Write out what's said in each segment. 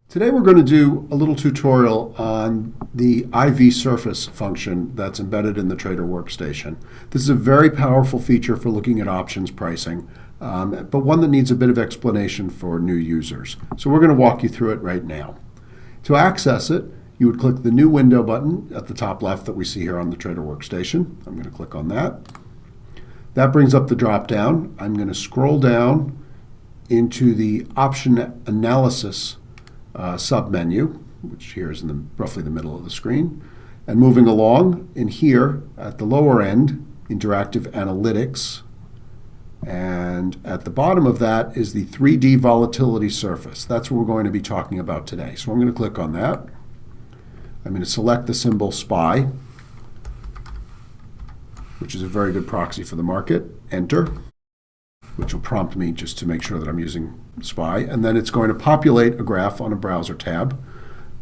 Today we're going to do a little tutorial on the IV Surface function that's embedded in the Trader Workstation. This is a very powerful feature for looking at options pricing, but one that needs a bit of explanation for new users. So we're going to walk you through it right now. To access it, you would click the New Window button at the top left that we see here on the Trader Workstation. I'm going to click on that. That brings up the drop-down. I'm going to scroll down into the Option Analysis submenu, which here is in roughly the middle of the screen. And moving along in here at the lower end, Interactive Analytics. And at the bottom of that is the 3D Volatility Surface. That's what we're going to be talking about today. So I'm going to click on that. I'm going to select the symbol SPY, which is a very good proxy for the market. Enter, which will prompt me just to make sure that I'm using SPY. And then it's going to populate a graph on a browser tab.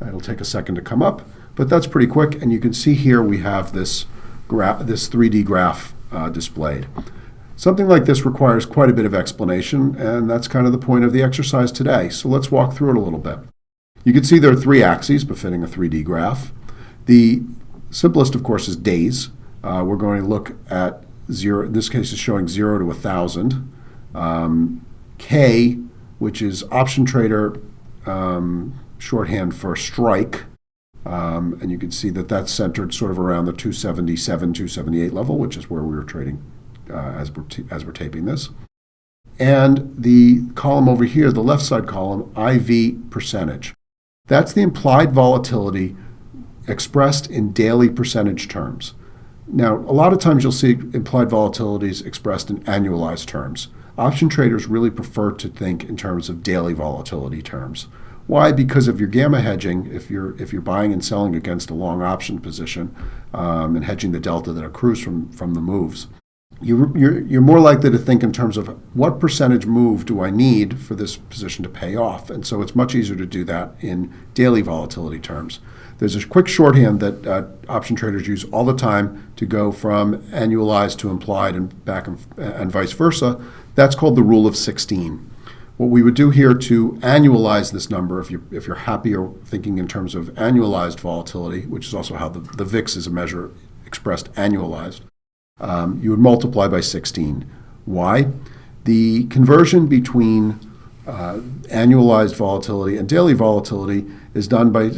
It'll take a second to come up, but that's pretty quick. And you can see here we have this 3D graph displayed. Something like this requires quite a bit of explanation, and that's kind of the point of the exercise today. So let's walk through it a little bit. You can see there are three axes befitting a 3D graph. The simplest, of course, is days. We're going to look at 0, in this case is showing 0 to 1,000. K, which is option trader shorthand for strike. And you can see that that's centered sort of around the 277, 278 level, which is where we were trading as we're taping this. And the column over here, the left side column, IV percentage. That's the implied volatility expressed in daily percentage terms. Now, a lot of times you'll see implied volatilities expressed in annualized terms. Option traders really prefer to think in terms of daily volatility terms. Why? Because of your gamma hedging, if you're buying and selling against a long option position and hedging the delta that accrues from the moves, you're more likely to think in terms of what percentage move do I need for this position to pay off. And so it's much easier to do that in daily volatility terms. There's a quick shorthand that option traders use all the time to go from annualized to implied and back and vice versa. That's called the rule of 16. What we would do here to annualize this number, if you're happier thinking in terms of annualized volatility, which is also how the VIX is a measure expressed annualized, you would multiply by 16. Why? The conversion between annualized volatility and daily volatility is done by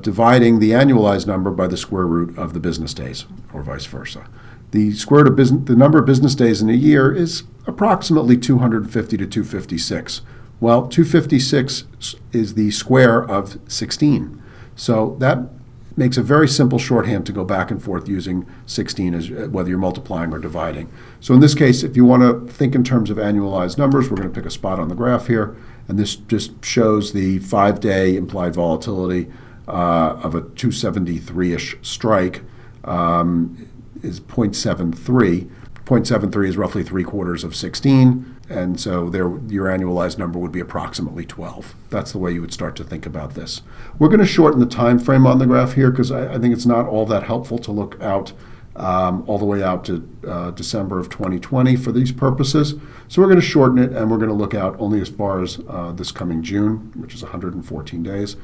dividing the annualized number by the square root of the business days, or vice versa. The square root of the number of business days in a year is approximately 250 to 256. Well, 256 is the square of 16. So that makes a very simple shorthand to go back and forth using 16 as whether you're multiplying or dividing. So in this case, if you want to think in terms of annualized numbers, we're going to pick a spot on the graph here, and this just shows the 5-day implied volatility of a 273-ish strike is 0.73. 0.73 is roughly 3/4 of 16, and so your annualized number would be approximately 12. That's the way you would start to think about this. We're going to shorten the time frame on the graph here because I think it's not all that helpful to look out all the way out to December of 2020 for these purposes. So we're going to shorten it, and we're going to look out only as far as this coming June, which is 114 days.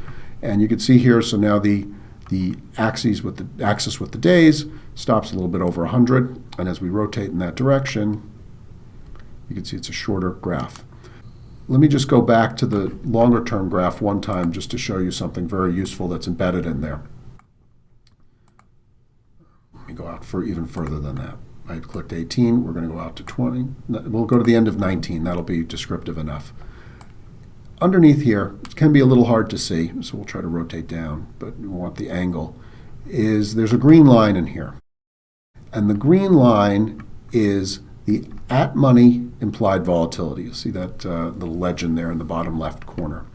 And you can see here, so now the axis with the days stops a little bit over 100, and as we rotate in that direction, you can see it's a shorter graph. Let me just go back to the longer term graph one time just to show you something very useful that's embedded in there. Let me go out for even further than that. I clicked 18, we're going to go out to 20. We'll go to the end of 19, that'll be descriptive enough. Underneath here, it can be a little hard to see, so we'll try to rotate down, but we want the angle, there's a green line in here. And the green line is the at-money implied volatility. You'll see that little legend there in the bottom left corner.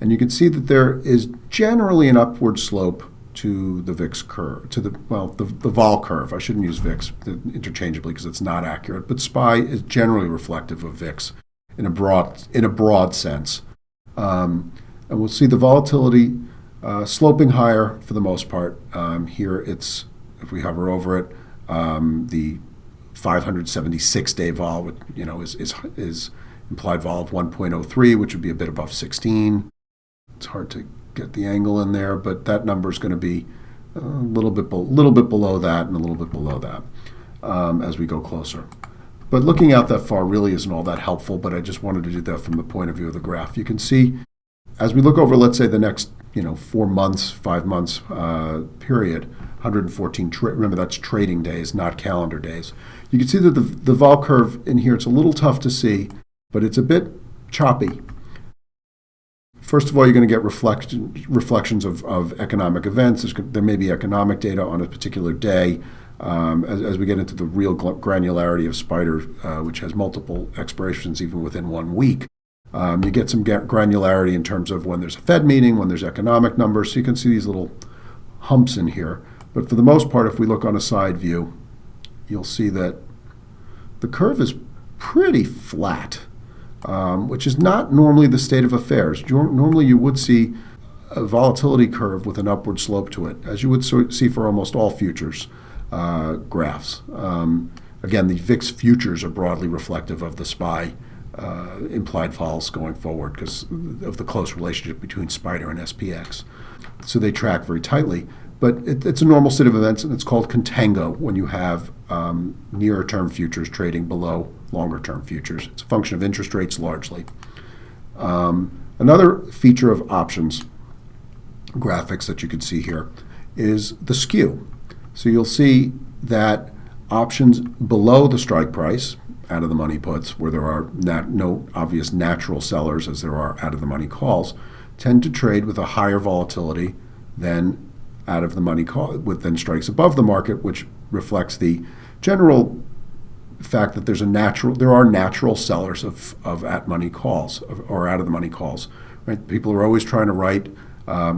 And you can see that there is generally an upward slope to the VIX curve, to the vol curve. I shouldn't use VIX interchangeably because it's not accurate, but SPY is generally reflective of VIX in a broad sense. And we'll see the volatility sloping higher for the most part. Here it's, if we hover over it, the 576-day vol, is implied vol of 1.03, which would be a bit above 16. It's hard to get the angle in there, but that number is going to be a little bit below that and a little bit below that as we go closer. But looking out that far really isn't all that helpful, but I just wanted to do that from the point of view of the graph. You can see as we look over, let's say, the next 4 months, 5 months period, 114, remember that's trading days, not calendar days. You can see that the vol curve in here, it's a little tough to see, but it's a bit choppy. First of all, you're going to get reflections of economic events. There may be economic data on a particular day. As we get into the real granularity of SPDR, which has multiple expirations even within 1 week, you get some granularity in terms of when there's a Fed meeting, when there's economic numbers. So you can see these little humps in here. But for the most part, if we look on a side view, you'll see that the curve is pretty flat. Which is not normally the state of affairs. Normally you would see a volatility curve with an upward slope to it, as you would see for almost all futures graphs. Again, the VIX futures are broadly reflective of the SPY implied vols going forward because of the close relationship between SPDR and SPX. So they track very tightly. But it's a normal state of events, and it's called contango when you have nearer-term futures trading below longer-term futures. It's a function of interest rates largely. Another feature of options graphics that you can see here is the skew. So you'll see that options below the strike price, out-of-the-money puts, where there are no obvious natural sellers as there are out-of-the-money calls, tend to trade with a higher volatility than out-of-the-money call than strikes above the market, which reflects the general fact that there are natural sellers of at-money calls or out-of-the-money calls. Right? People are always trying to write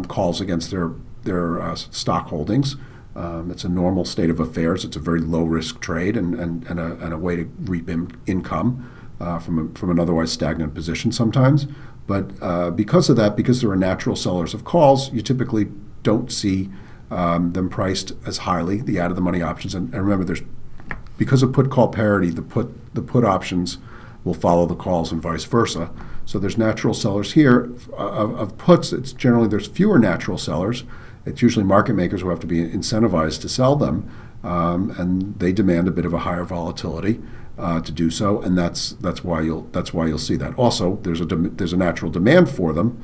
calls against their stock holdings. It's a normal state of affairs. It's a very low-risk trade and a way to reap income from an otherwise stagnant position sometimes. But because of that, because there are natural sellers of calls, you typically don't see them priced as highly, the out-of-the-money options. And remember, because of put-call parity, the put options will follow the calls and vice versa. So there's natural sellers here of puts. It's generally there's fewer natural sellers. It's usually market makers who have to be incentivized to sell them, and they demand a bit of a higher volatility to do so, and that's why you'll see that. Also, there's a natural demand for them.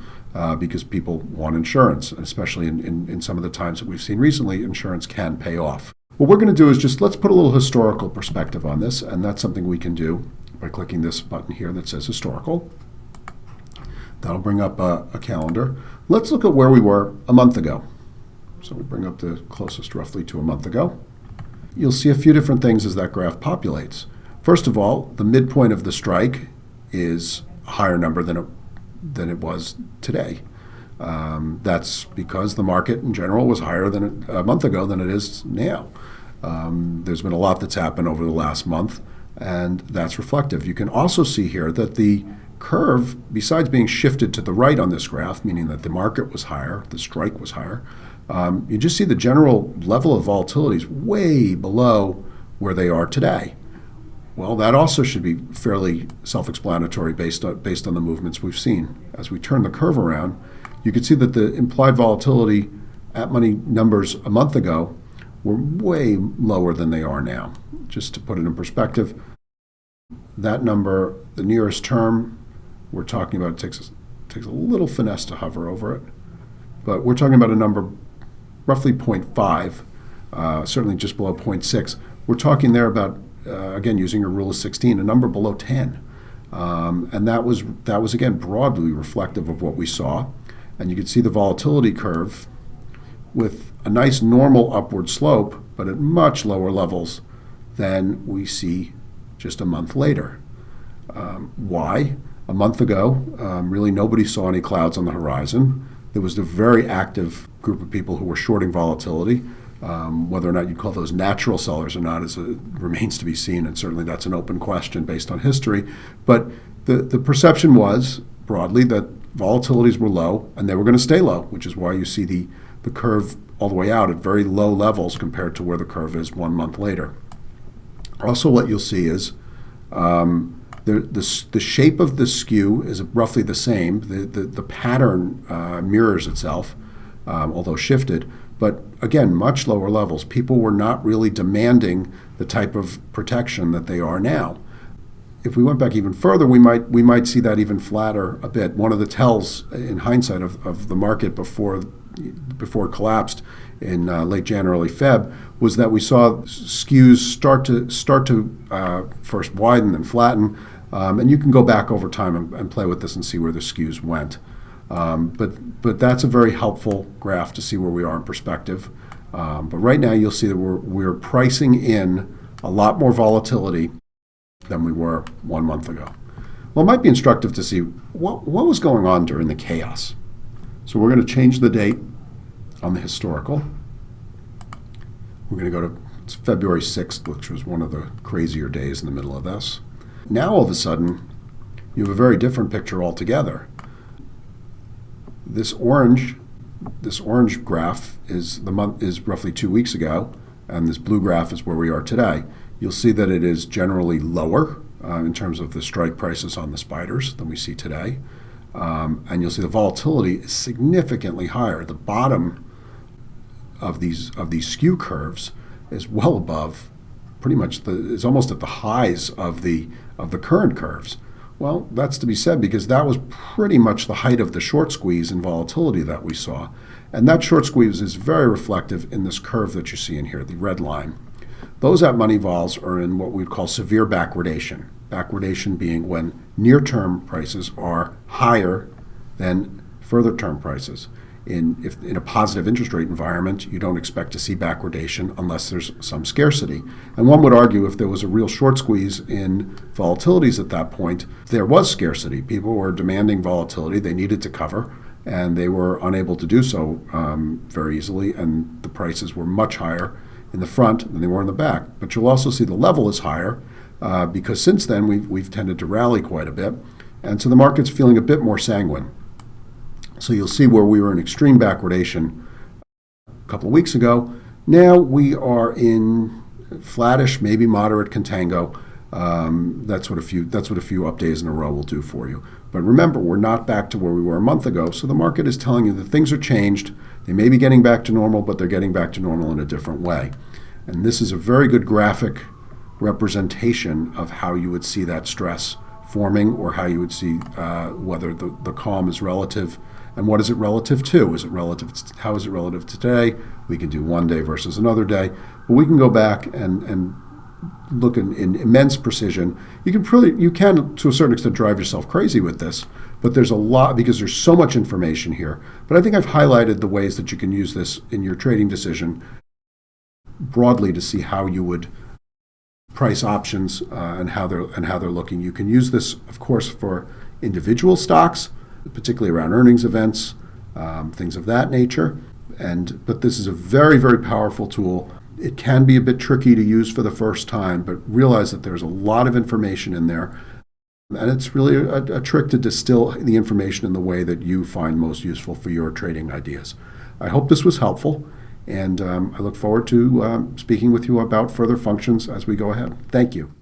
Because people want insurance, especially in some of the times that we've seen recently, insurance can pay off. What we're going to do is let's put a little historical perspective on this, and that's something we can do by clicking this button here that says historical. That'll bring up a calendar. Let's look at where we were a month ago. So we bring up the closest roughly to a month ago. You'll see a few different things as that graph populates. First of all, the midpoint of the strike is a higher number than it was today. That's because the market in general was higher than a month ago than it is now. There's been a lot that's happened over the last month, and that's reflective. You can also see here that the curve, besides being shifted to the right on this graph, meaning that the market was higher, the strike was higher, you just see the general level of volatility is way below where they are today. Well, that also should be fairly self-explanatory based on the movements we've seen. As we turn the curve around, you can see that the implied volatility at money numbers a month ago were way lower than they are now. Just to put it in perspective, that number, the nearest term, we're talking about, it takes a little finesse to hover over it, but we're talking about a number roughly 0.5, certainly just below 0.6. We're talking there about again, using your rule of 16, a number below 10. And that was again, broadly reflective of what we saw. And you can see the volatility curve with a nice normal upward slope, but at much lower levels than we see just a month later. Why? A month ago, really nobody saw any clouds on the horizon. There was a very active group of people who were shorting volatility. Whether or not you'd call those natural sellers or not remains to be seen, and certainly that's an open question based on history. But the perception was, broadly, that volatilities were low, and they were going to stay low, which is why you see the curve all the way out at very low levels compared to where the curve is 1 month later. Also, what you'll see is The shape of the skew is roughly the same. The pattern mirrors itself, although shifted. But again, much lower levels. People were not really demanding the type of protection that they are now. If we went back even further, we might see that even flatter a bit. One of the tells in hindsight of the market before it collapsed in late Jan, early Feb, was that we saw skews start to first widen and flatten. And you can go back over time and play with this and see where the skews went. But that's a very helpful graph to see where we are in perspective. But right now you'll see that we're pricing in a lot more volatility than we were 1 month ago. Well, it might be instructive to see what was going on during the chaos. So we're going to change the date on the historical. We're going to go to February 6th, which was one of the crazier days in the middle of this. Now all of a sudden, you have a very different picture altogether. This orange graph is roughly 2 weeks ago, and this blue graph is where we are today. You'll see that it is generally lower in terms of the strike prices on the spiders than we see today. And you'll see the volatility is significantly higher. The bottom of these skew curves is well above, pretty much is almost at the highs of the current curves. Well, that's to be said because that was pretty much the height of the short squeeze in volatility that we saw. And that short squeeze is very reflective in this curve that you see in here, the red line. Those at-money vols are in what we'd call severe backwardation. Backwardation being when near-term prices are higher than further-term prices. In a positive interest rate environment, you don't expect to see backwardation unless there's some scarcity. And one would argue if there was a real short squeeze in volatilities at that point, there was scarcity. People were demanding volatility. They needed to cover, and they were unable to do so very easily, and the prices were much higher in the front than they were in the back. But you'll also see the level is higher because since then we've tended to rally quite a bit, and so the market's feeling a bit more sanguine. So you'll see where we were in extreme backwardation a couple of weeks ago. Now we are in flattish, maybe moderate contango. That's what a few up days in a row will do for you. But remember, we're not back to where we were a month ago. So the market is telling you that things are changed. They may be getting back to normal, but they're getting back to normal in a different way. And this is a very good graphic representation of how you would see that stress forming, or how you would see whether the calm is relative. And what is it relative to? How is it relative to today? We can do one day versus another day. But we can go back and look in immense precision. You can to a certain extent drive yourself crazy with this, but there's a lot because there's so much information here. But I think I've highlighted the ways that you can use this in your trading decision broadly to see how you would price options and how they're looking. You can use this, of course, for individual stocks, particularly around earnings events, things of that nature. But this is a very, very powerful tool. It can be a bit tricky to use for the first time, but realize that there's a lot of information in there. And it's really a trick to distill the information in the way that you find most useful for your trading ideas. I hope this was helpful, and I look forward to speaking with you about further functions as we go ahead. Thank you.